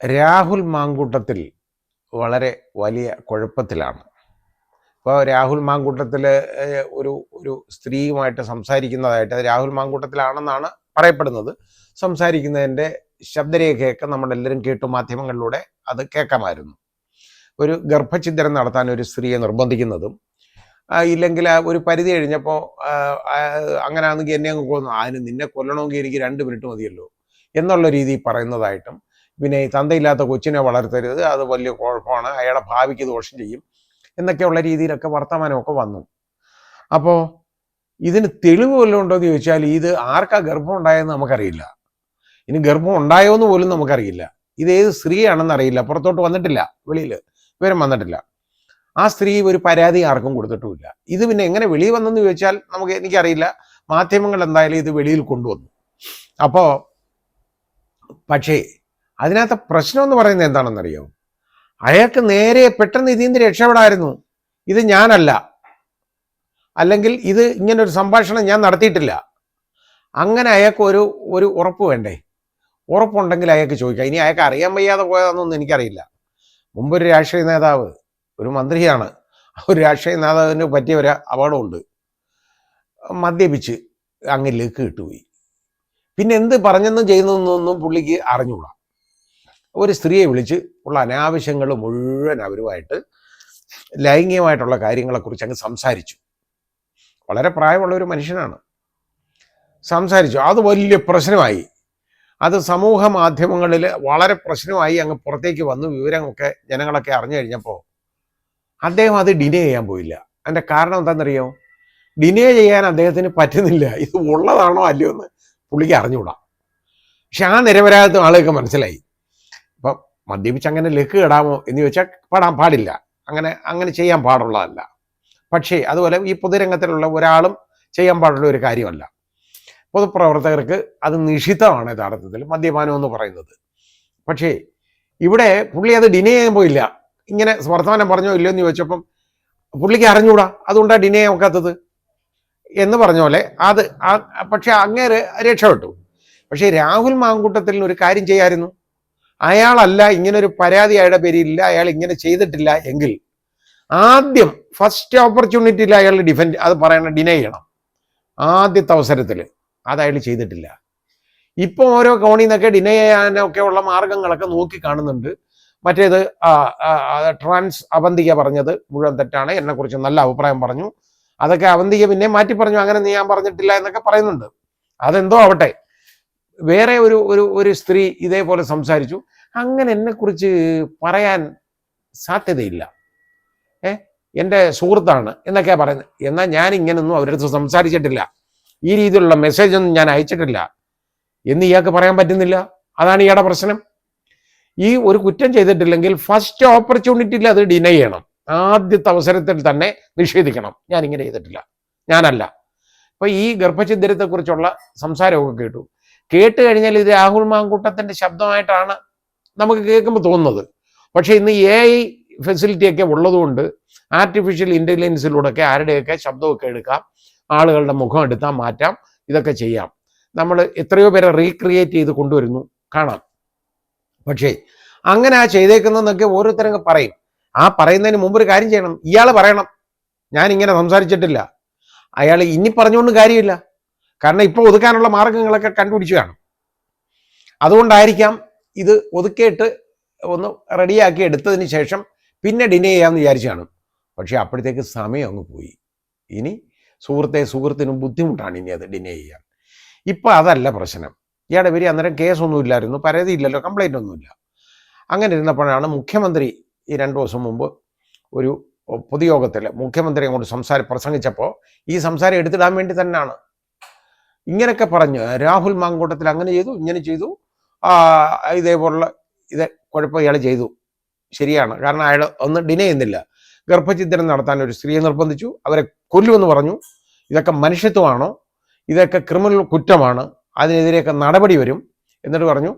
രാഹുൽ മാങ്കൂട്ടത്തിൽ വളരെ വലിയ കുഴപ്പത്തിലാണ്. ഇപ്പോൾ രാഹുൽ മാങ്കൂട്ടത്തിൽ ഒരു ഒരു സ്ത്രീയുമായിട്ട് സംസാരിക്കുന്നതായിട്ട്, അത് രാഹുൽ മാങ്കൂട്ടത്തിലാണെന്നാണ് പറയപ്പെടുന്നത്. സംസാരിക്കുന്നതിൻ്റെ ശബ്ദരേഖയൊക്കെ നമ്മളെല്ലാവരും കേട്ടു, മാധ്യമങ്ങളിലൂടെ അത് കേൾക്കാമായിരുന്നു. ഒരു ഗർഭഛിദ്രം നടത്താൻ ഒരു സ്ത്രീയെ നിർബന്ധിക്കുന്നതും, ഇല്ലെങ്കിൽ ഒരു പരിധി കഴിഞ്ഞപ്പോൾ അങ്ങനെയാണെങ്കിൽ എന്നെ അങ്ങ് കൊന്നു, അതിന് നിന്നെ കൊല്ലണമെങ്കിൽ എനിക്ക് 2 മിനിറ്റ് മതിയല്ലോ എന്നുള്ള രീതിയിൽ പറയുന്നതായിട്ടും, പിന്നെ ഈ തന്തയില്ലാത്ത കൊച്ചിനെ വളർത്തരുത്, അത് വലിയ കുഴപ്പമാണ്, അയാളുടെ ഭാവിക്ക് ദോഷം ചെയ്യും എന്നൊക്കെയുള്ള രീതിയിലൊക്കെ വർത്തമാനമൊക്കെ വന്നു. അപ്പോൾ ഇതിന് തെളിവ് വല്ലതും ഉണ്ടോ എന്ന് ചോദിച്ചാൽ, ഇത് ആർക്കാ ഗർഭം ഉണ്ടായതെന്ന് നമുക്കറിയില്ല. ഇനി ഗർഭം ഉണ്ടായോ എന്ന് പോലും നമുക്കറിയില്ല. ഇത് ഏത് സ്ത്രീയാണെന്ന് അറിയില്ല, പുറത്തോട്ട് വന്നിട്ടില്ല, വെളിയിൽ വിവരം വന്നിട്ടില്ല. ആ സ്ത്രീ ഒരു പരാതി ആർക്കും കൊടുത്തിട്ടുമില്ല. ഇത് പിന്നെ എങ്ങനെ വെളിയിൽ വന്നെന്ന് ചോദിച്ചാൽ എനിക്കറിയില്ല. മാധ്യമങ്ങൾ എന്തായാലും ഇത് വെളിയിൽ കൊണ്ടുവന്നു. അപ്പോൾ പക്ഷേ അതിനകത്ത് പ്രശ്നം എന്ന് പറയുന്നത് എന്താണെന്നറിയോ? അയാൾക്ക് നേരെ പെട്ടെന്ന് ഇതിൽ നിന്ന് രക്ഷപ്പെടായിരുന്നു. ഇത് ഞാനല്ല, അല്ലെങ്കിൽ ഇത് ഇങ്ങനൊരു സംഭാഷണം ഞാൻ നടത്തിയിട്ടില്ല, അങ്ങനെ അയാൾക്ക് ഒരു ഉറപ്പ് വേണ്ടേ? ഉറപ്പുണ്ടെങ്കിൽ അയാൾക്ക് ചോദിക്കാം. ഇനി അയാൾക്ക് അറിയാൻ വയ്യാതെ പോയതാണെന്നൊന്നും എനിക്കറിയില്ല. മുമ്പൊരു രാഷ്ട്രീയ നേതാവ്, ഒരു മന്ത്രിയാണ്, ഒരു രാഷ്ട്രീയ നേതാവിന് പറ്റിയ ഒരു അപകടമുണ്ട്. മദ്യപിച്ച് അങ്ങിലേക്ക് കിട്ടുപോയി. പിന്നെ എന്ത് പറഞ്ഞെന്നും ചെയ്യുന്നതെന്നൊന്നും പുള്ളിക്ക് അറിഞ്ഞുകൂടാ. ഒരു സ്ത്രീയെ വിളിച്ച് ഉള്ള അനാവശ്യങ്ങൾ മുഴുവൻ അവരുമായിട്ട് ലൈംഗികമായിട്ടുള്ള കാര്യങ്ങളെക്കുറിച്ച് അങ്ങ് സംസാരിച്ചു. വളരെ പ്രായമുള്ള ഒരു മനുഷ്യനാണ്. സംസാരിച്ചു, അത് വലിയ പ്രശ്നമായി. അത് സമൂഹ മാധ്യമങ്ങളിൽ വളരെ പ്രശ്നമായി അങ്ങ് പുറത്തേക്ക് വന്നു. വിവരമൊക്കെ ജനങ്ങളൊക്കെ അറിഞ്ഞു കഴിഞ്ഞപ്പോൾ അദ്ദേഹം അത് ഡിനേ ചെയ്യാൻ പോയില്ല. അതിൻ്റെ കാരണം എന്താണെന്നറിയോ? ഡിനേ ചെയ്യാൻ അദ്ദേഹത്തിന് പറ്റുന്നില്ല. ഇത് ഉള്ളതാണോ അല്ലയോ എന്ന് പുള്ളിക്ക് അറിഞ്ഞുകൂടാ. പക്ഷെ ആ നിരപരാധിത്വം ആളുകൾക്ക് മനസ്സിലായി. ഇപ്പം മദ്യപിച്ച് അങ്ങനെ ലക്ക് ഇടാമോ എന്ന് ചോദിച്ചാൽ പാടില്ല, അങ്ങനെ ചെയ്യാൻ പാടുള്ളതല്ല. പക്ഷേ അതുപോലെ ഈ പൊതുരംഗത്തിലുള്ള ഒരാളും ചെയ്യാൻ പാടുള്ള ഒരു കാര്യമല്ല. പൊതുപ്രവർത്തകർക്ക് അത് നിഷിദ്ധമാണ് യഥാർത്ഥത്തിൽ മദ്യപാനം എന്ന് പറയുന്നത്. പക്ഷേ ഇവിടെ പുള്ളി അത് ഡിനേ ചെയ്യാൻ പോയില്ല. ഇങ്ങനെ വർത്തമാനം പറഞ്ഞോ ഇല്ലയോ എന്ന് ചോദിച്ചപ്പം പുള്ളിക്ക് അറിഞ്ഞൂടാ, അതുകൊണ്ടാണ് ഡിനേ ചെയ്യാൻ ഒക്കാത്തത് എന്ന് പറഞ്ഞ പോലെ അത്. പക്ഷെ അങ്ങേര് രക്ഷപ്പെട്ടു. പക്ഷേ രാഹുൽ മാങ്കൂട്ടത്തിൽ ഒരു കാര്യം ചെയ്യാമായിരുന്നു. അയാളല്ല, ഇങ്ങനൊരു പരാതി അയാളുടെ പേരില്ല, അയാൾ ഇങ്ങനെ ചെയ്തിട്ടില്ല എങ്കിൽ ആദ്യം ഫസ്റ്റ് ഓപ്പർച്യൂണിറ്റിയിൽ അയാൾ അത് പറയണം, ഡിനേ ചെയ്യണം. ആദ്യത്തെ അവസരത്തിൽ അത് അയാൾ ചെയ്തിട്ടില്ല. ഇപ്പോൾ ഓരോ കോണിൽ നിന്നൊക്കെ ഡിനേ ചെയ്യാനൊക്കെ ഉള്ള മാർഗങ്ങളൊക്കെ നോക്കി കാണുന്നുണ്ട്. മറ്റേത് ട്രാൻസ് അവന്തിക പറഞ്ഞത് മുഴുവൻ തെറ്റാണ്, എന്നെക്കുറിച്ച് നല്ല അഭിപ്രായം പറഞ്ഞു, അതൊക്കെ അവന്തിക പിന്നെ മാറ്റി പറഞ്ഞു, അങ്ങനെ ഞാൻ പറഞ്ഞിട്ടില്ല എന്നൊക്കെ പറയുന്നുണ്ട്. അതെന്തോ ആവട്ടെ. വേറെ ഒരു സ്ത്രീ ഇതേപോലെ സംസാരിച്ചു, അങ്ങനെ എന്നെക്കുറിച്ച് പറയാൻ സാധ്യതയില്ല, എൻ്റെ സുഹൃത്താണ് എന്നൊക്കെയാണ് പറയുന്നത്. എന്നാൽ ഞാൻ ഇങ്ങനൊന്നും അവരുടെ അടുത്ത് സംസാരിച്ചിട്ടില്ല, ഈ രീതിയിലുള്ള മെസ്സേജൊന്നും ഞാൻ അയച്ചിട്ടില്ല എന്ന് ഇയാൾക്ക് പറയാൻ പറ്റുന്നില്ല. അതാണ് ഇയാളുടെ പ്രശ്നം. ഈ ഒരു കുറ്റം ചെയ്തിട്ടില്ലെങ്കിൽ ഫസ്റ്റ് ഓപ്പർച്യൂണിറ്റിയിൽ അത് ഡിനൈ ചെയ്യണം. ആദ്യത്തെ അവസരത്തിൽ തന്നെ നിഷേധിക്കണം, ഞാൻ ഇങ്ങനെ ചെയ്തിട്ടില്ല, ഞാനല്ല. അപ്പൊ ഈ ഗർഭഛിദ്രത്തെക്കുറിച്ചുള്ള സംസാരമൊക്കെ കേട്ട് കഴിഞ്ഞാൽ ഇത് രാഹുൽ മാങ്കൂട്ടത്തിന്റെ ശബ്ദമായിട്ടാണ് നമുക്ക് കേൾക്കുമ്പോൾ തോന്നുന്നത്. പക്ഷെ ഇന്ന് AI ഫെസിലിറ്റിയൊക്കെ ഉള്ളതുകൊണ്ട് ആർട്ടിഫിഷ്യൽ ഇന്റലിജൻസിലൂടെയൊക്കെ ആരുടെയൊക്കെ ശബ്ദമൊക്കെ എടുക്കാം, ആളുകളുടെ മുഖം എടുത്താൽ മാറ്റാം, ഇതൊക്കെ ചെയ്യാം. നമ്മൾ എത്രയോ പേരെ റീക്രിയേറ്റ് ചെയ്ത് കൊണ്ടുവരുന്നു, കാണാം. പക്ഷേ അങ്ങനെ ചെയ്തേക്കുന്നതെന്നൊക്കെ ഓരോരുത്തരങ്ങ് പറയും. ആ പറയുന്നതിന് മുമ്പ് ഒരു കാര്യം ചെയ്യണം, ഇയാൾ പറയണം ഞാൻ ഇങ്ങനെ സംസാരിച്ചിട്ടില്ല. അയാൾ ഇനി പറഞ്ഞുകൊണ്ട് കാര്യമില്ല, കാരണം ഇപ്പോൾ ഒതുക്കാനുള്ള മാർഗങ്ങളൊക്കെ കണ്ടുപിടിച്ചു കാണും. അതുകൊണ്ടായിരിക്കാം ഇത് ഒതുക്കിയിട്ട് ഒന്ന് റെഡിയാക്കി എടുത്തതിന് ശേഷം പിന്നെ ഡിനേ ചെയ്യാമെന്ന് വിചാരിച്ചു കാണും. പക്ഷേ അപ്പോഴത്തേക്ക് സമയം അങ്ങ് പോയി. ഇനി സുഹൃത്തിനും ബുദ്ധിമുട്ടാണ് ഇനി അത് ഡിനേ ചെയ്യാൻ. ഇപ്പം അതല്ല പ്രശ്നം. ഇയാളുടെ പേര് അന്നേരം കേസൊന്നും ഇല്ലായിരുന്നു, പരാതി ഇല്ലല്ലോ, കംപ്ലൈൻ്റ് ഒന്നുമില്ല. അങ്ങനെ ഇരുന്നപ്പോഴാണ് മുഖ്യമന്ത്രി ഈ 2 ദിവസം മുമ്പ് ഒരു പൊതുയോഗത്തിൽ മുഖ്യമന്ത്രി അങ്ങോട്ട് പ്രസംഗിച്ചപ്പോൾ ഈ സംസാരം എടുത്തിടാൻ വേണ്ടി തന്നെയാണ് ഇങ്ങനെയൊക്കെ പറഞ്ഞു. രാഹുൽ മാങ്കൂട്ടത്തിൽ അങ്ങനെ ചെയ്തു, ഇങ്ങനെ ചെയ്തു, ഇതേപോലുള്ള കുഴപ്പം ഇയാൾ ചെയ്തു, ശരിയാണ്. കാരണം അയാൾ ഒന്നും ഡിനേ ചെയ്യുന്നില്ല. ഗർഭഛിദ്രം നടത്താൻ ഒരു സ്ത്രീയെ നിർബന്ധിച്ചു, അവരെ കൊല്ലുമെന്ന് പറഞ്ഞു. ഇതൊക്കെ മനുഷ്യത്വമാണോ? ഇതൊക്കെ ക്രിമിനൽ കുറ്റമാണ്, അതിനെതിരെയൊക്കെ നടപടി വരും എന്നിട്ട് പറഞ്ഞു.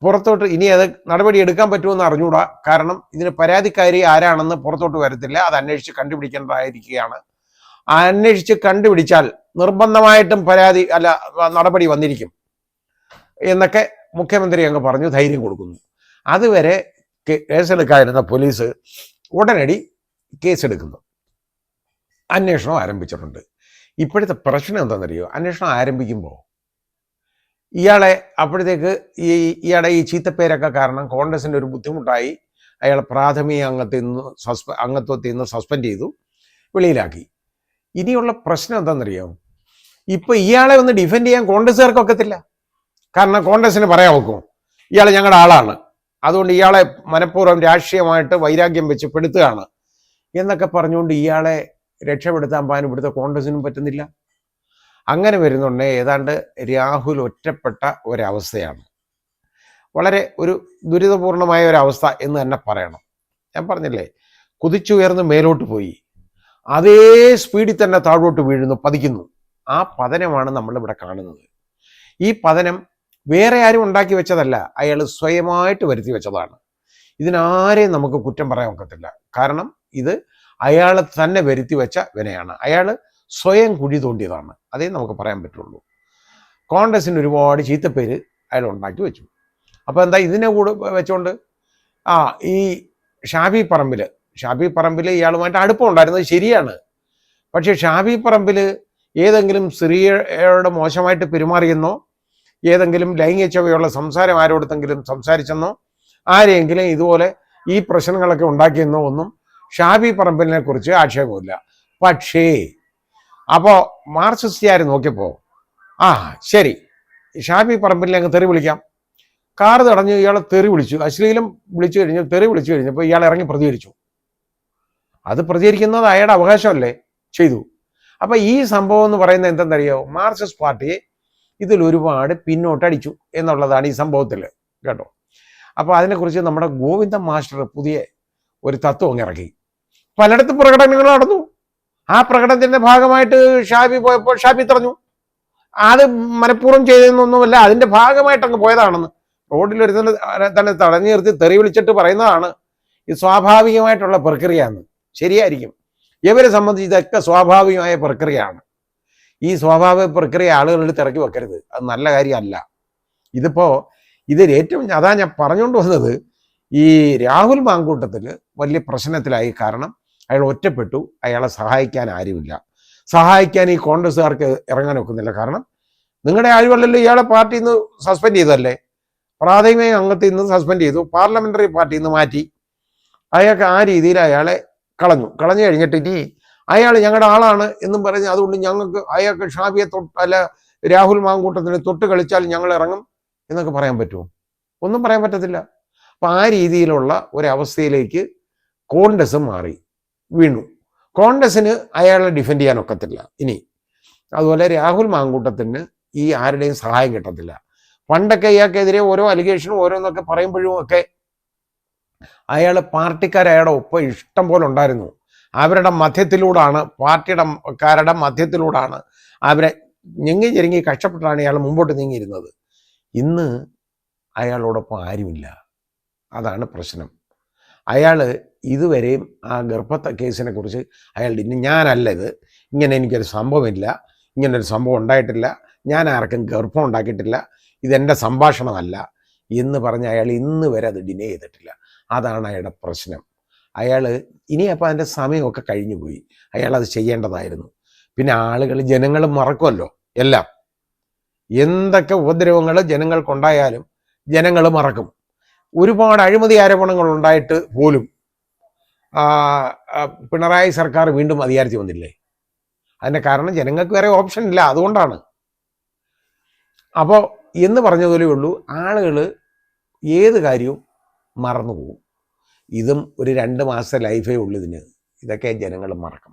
പുറത്തോട്ട് ഇനി അത് നടപടി എടുക്കാൻ പറ്റുമെന്ന് അറിഞ്ഞൂടാ, കാരണം ഇതിന് പരാതിക്കാരി ആരാണെന്ന് പുറത്തോട്ട് വരത്തില്ല, അത് അന്വേഷിച്ച് കണ്ടുപിടിക്കേണ്ടതായിരിക്കുകയാണ്. അന്വേഷിച്ച് കണ്ടുപിടിച്ചാൽ നിർബന്ധമായിട്ടും നടപടി വന്നിരിക്കും എന്നൊക്കെ മുഖ്യമന്ത്രി അങ്ങ് പറഞ്ഞു, ധൈര്യം കൊടുക്കുന്നു. അതുവരെ കേസെടുക്കാതിരുന്ന പോലീസ് ഉടനടി കേസെടുക്കുന്നു, അന്വേഷണം ആരംഭിച്ചിട്ടുണ്ട്. ഇപ്പോഴത്തെ പ്രശ്നം എന്താണെന്നറിയോ? അന്വേഷണം ആരംഭിക്കുമ്പോൾ ഇയാളെ അപ്പോഴത്തേക്ക് ഇയാളുടെ ഈ ചീത്തപ്പേരൊക്കെ കാരണം കോൺഗ്രസിൻ്റെ ഒരു ബുദ്ധിമുട്ടായി അയാൾ പ്രാഥമിക അംഗത്വത്തിൽ നിന്ന് സസ്പെൻഡ് ചെയ്തു, വെളിയിലാക്കി. ഇനിയുള്ള പ്രശ്നം എന്താണെന്നറിയോ? ഇപ്പൊ ഇയാളെ ഒന്ന് ഡിഫെൻഡ് ചെയ്യാൻ കോൺഗ്രസ്സുകാർക്ക് ഒക്കത്തില്ല. കാരണം കോൺഗ്രസിന് പറയാൻ നോക്കും, ഇയാൾ ഞങ്ങളുടെ ആളാണ്, അതുകൊണ്ട് ഇയാളെ മനഃപൂർവ്വം രാഷ്ട്രീയമായിട്ട് വൈരാഗ്യം വെച്ച് പെടുത്തുകയാണ് എന്നൊക്കെ പറഞ്ഞുകൊണ്ട് ഇയാളെ രക്ഷപ്പെടുത്താൻ ഇവിടുത്തെ കോൺഗ്രസിനും പറ്റുന്നില്ല. അങ്ങനെ വരുന്നുണ്ട് ഏതാണ്ട് രാഹുൽ ഒറ്റപ്പെട്ട ഒരവസ്ഥയാണ്. വളരെ ഒരു ദുരിതപൂർണമായ ഒരവസ്ഥ എന്ന് തന്നെ പറയണം. ഞാൻ പറഞ്ഞില്ലേ, കുതിച്ചുയർന്ന് മേലോട്ട് പോയി അതേ സ്പീഡിൽ തന്നെ താഴോട്ട് വീഴുന്നു, പതിക്കുന്നു. ആ പതനമാണ് നമ്മളിവിടെ കാണുന്നത്. ഈ പതനം വേറെ ആരും ഉണ്ടാക്കി വെച്ചതല്ല, അയാൾ സ്വയമായിട്ട് വരുത്തി വെച്ചതാണ്. ഇതിനാരെയും നമുക്ക് കുറ്റം പറയാൻ ഒക്കത്തില്ല. കാരണം ഇത് അയാൾ തന്നെ വരുത്തി വെച്ച വിനയാണ്. അയാൾ സ്വയം കുഴി തോണ്ടിയതാണ്, അതേ നമുക്ക് പറയാൻ പറ്റുള്ളൂ. കോൺഗ്രസിന് ഒരുപാട് ചീത്തപ്പേര് അയാൾ ഉണ്ടാക്കി വെച്ചു. അപ്പോൾ എന്താ ഇതിനെ കൂടെ വെച്ചുകൊണ്ട് ഈ ഷാഫി പറമ്പിൽ ഇയാളുമായിട്ട് അടുപ്പം ഉണ്ടായിരുന്നത് ശരിയാണ്. പക്ഷേ ഷാഫി പറമ്പിൽ ഏതെങ്കിലും സ്ത്രീയോട് മോശമായിട്ട് പെരുമാറിയെന്നോ ഏതെങ്കിലും ലൈംഗിക ചവയുള്ള സംസാരം ആരോടത്തെങ്കിലും സംസാരിച്ചെന്നോ ആരെങ്കിലും ഇതുപോലെ ഈ പ്രശ്നങ്ങളൊക്കെ ഉണ്ടാക്കിയെന്നോ ഒന്നും ഷാഫി പറമ്പിലിനെ കുറിച്ച് ആക്ഷേപമില്ല. പക്ഷേ അപ്പോൾ മാർക്സിസ്റ്റുകാർ നോക്കിയപ്പോൾ ശരി, ഷാഫി പറമ്പിലിനെ അങ്ങ് തെറി വിളിക്കാം. കാർ തടഞ്ഞ് ഇയാളെ തെറി വിളിച്ചു, അശ്ലീലം വിളിച്ചു കഴിഞ്ഞു, തെറി വിളിച്ചു കഴിഞ്ഞപ്പോൾ ഇയാൾ ഇറങ്ങി പ്രതികരിച്ചു. അത് പ്രതികരിക്കുന്നത് അയാളുടെ അവകാശമല്ലേ, ചെയ്തു. അപ്പം ഈ സംഭവം എന്ന് പറയുന്നത് എന്തെന്നറിയോ? മാർക്സിസ്റ്റ് പാർട്ടിയെ ഇതിൽ ഒരുപാട് പിന്നോട്ടടിച്ചു എന്നുള്ളതാണ് ഈ സംഭവത്തിൽ, കേട്ടോ. അപ്പോൾ അതിനെക്കുറിച്ച് നമ്മുടെ ഗോവിന്ദൻ മാസ്റ്റർ പുതിയ ഒരു തത്വം അങ്ങ് ഇറക്കി. പലയിടത്തും പ്രകടനങ്ങൾ നടന്നു. ആ പ്രകടനത്തിന്റെ ഭാഗമായിട്ട് ഷാഫി പോയപ്പോൾ ഷാഫി തടഞ്ഞു. അത് മനഃപൂർവ്വം ചെയ്തെന്നൊന്നുമല്ല, അതിന്റെ ഭാഗമായിട്ട് അങ്ങ് പോയതാണെന്ന്. റോഡിൽ ഒരു തന്നെ തടഞ്ഞു നിർത്തി തെറി വിളിച്ചിട്ട് പറയുന്നതാണ് ഇത് സ്വാഭാവികമായിട്ടുള്ള പ്രക്രിയയാണ്. ശരിയായിരിക്കും, ഇവരെ സംബന്ധിച്ച് ഇതൊക്കെ സ്വാഭാവികമായ പ്രക്രിയയാണ്. ഈ സ്വാഭാവിക പ്രക്രിയ ആളുകളിൽ തിരക്കി വെക്കരുത്, അത് നല്ല കാര്യമല്ല. ഇതിൽ ഏറ്റവും അതാ ഞാൻ പറഞ്ഞുകൊണ്ട് വന്നത്, ഈ രാഹുൽ മാങ്കൂട്ടത്തിൽ വലിയ പ്രശ്നത്തിലായി. കാരണം അയാൾ ഒറ്റപ്പെട്ടു, അയാളെ സഹായിക്കാൻ ആരുമില്ല. സഹായിക്കാൻ ഈ കോൺഗ്രസ്സുകാർക്ക് ഇറങ്ങാൻ ഒക്കുന്നില്ല. കാരണം നിങ്ങളുടെ ആരുമല്ലല്ലോ, ഇയാളെ പാർട്ടിയിൽ നിന്ന് സസ്പെൻഡ് ചെയ്തല്ലേ, പ്രാഥമിക അംഗത്തിൽ നിന്ന് സസ്പെൻഡ് ചെയ്തു, പാർലമെന്ററി പാർട്ടിയിൽ നിന്ന് മാറ്റി. അയാൾക്ക് ആ രീതിയിൽ അയാളെ കളഞ്ഞു കഴിഞ്ഞിട്ട് ഇനി അയാൾ ഞങ്ങളുടെ ആളാണ് എന്നും പറഞ്ഞ് അതുകൊണ്ട് ഞങ്ങൾക്ക് അയാൾക്ക് ഷാഫിയെ രാഹുൽ മാങ്കൂട്ടത്തിന് തൊട്ട് കളിച്ചാൽ ഞങ്ങൾ ഇറങ്ങും എന്നൊക്കെ പറയാൻ പറ്റുമോ? ഒന്നും പറയാൻ പറ്റത്തില്ല. അപ്പം ആ രീതിയിലുള്ള ഒരവസ്ഥയിലേക്ക് കോൺഗ്രസ് മാറി വീണു. കോൺഗ്രസിന് അയാളെ ഡിഫെൻഡ് ചെയ്യാൻ ഒക്കത്തില്ല ഇനി. അതുപോലെ രാഹുൽ മാങ്കൂട്ടത്തിന് ഈ ആരുടെയും സഹായം കിട്ടത്തില്ല. പണ്ടൊക്കെ ഇയാൾക്കെതിരെ ഓരോ അലിഗേഷനും ഓരോന്നൊക്കെ പറയുമ്പോഴും ഒക്കെ അയാൾ പാർട്ടിക്കാരയാളുടെ ഒപ്പം ഇഷ്ടം പോലെ ഉണ്ടായിരുന്നു. അവരുടെ മധ്യത്തിലൂടാണ്, പാർട്ടിയുടെ മധ്യത്തിലൂടാണ് അവരെ ഞെങ്ങി ഞെരുങ്ങി കഷ്ടപ്പെട്ടാണ് ഇയാൾ മുമ്പോട്ട് നീങ്ങിയിരുന്നത്. ഇന്ന് അയാളോടൊപ്പം ആരുമില്ല, അതാണ് പ്രശ്നം. അയാൾ ഇതുവരെയും ആ ഗർഭത്തെ കേസിനെ കുറിച്ച് ഞാനല്ല ഇത്, ഇങ്ങനെ എനിക്കൊരു സംഭവമില്ല, ഇങ്ങനൊരു സംഭവം ഉണ്ടായിട്ടില്ല, ഞാൻ ആർക്കും ഗർഭം ഉണ്ടാക്കിയിട്ടില്ല, ഇതെൻ്റെ സംഭാഷണമല്ല എന്ന് പറഞ്ഞ് അയാൾ ഇന്ന് വരെ അത് ഡിനേ ചെയ്തിട്ടില്ല. അതാണ് അയാളുടെ പ്രശ്നം. ഇനി അപ്പോൾ അതിൻ്റെ സമയമൊക്കെ കഴിഞ്ഞു പോയി, അയാളത് ചെയ്യേണ്ടതായിരുന്നു. പിന്നെ ജനങ്ങൾ മറക്കുമല്ലോ എല്ലാം. എന്തൊക്കെ ഉപദ്രവങ്ങൾ ജനങ്ങൾക്കുണ്ടായാലും ജനങ്ങൾ മറക്കും. ഒരുപാട് അഴിമതി ആരോപണങ്ങൾ ഉണ്ടായിട്ട് പോലും പിണറായി സർക്കാർ വീണ്ടും അധികാരത്തിൽ വന്നില്ലേ? അതിൻ്റെ കാരണം ജനങ്ങൾക്ക് വേറെ ഓപ്ഷൻ ഇല്ല, അതുകൊണ്ടാണ്. അപ്പോൾ എന്ന് പറഞ്ഞതുപോലെ ഉള്ളൂ, ആളുകൾ ഏത് കാര്യവും മറന്നു പോകും. ഇതും ഒരു 2 മാസത്തെ ലൈഫേ ഉള്ളൂ ഇതിന്. ഇതൊക്കെ ജനങ്ങൾ മറക്കും.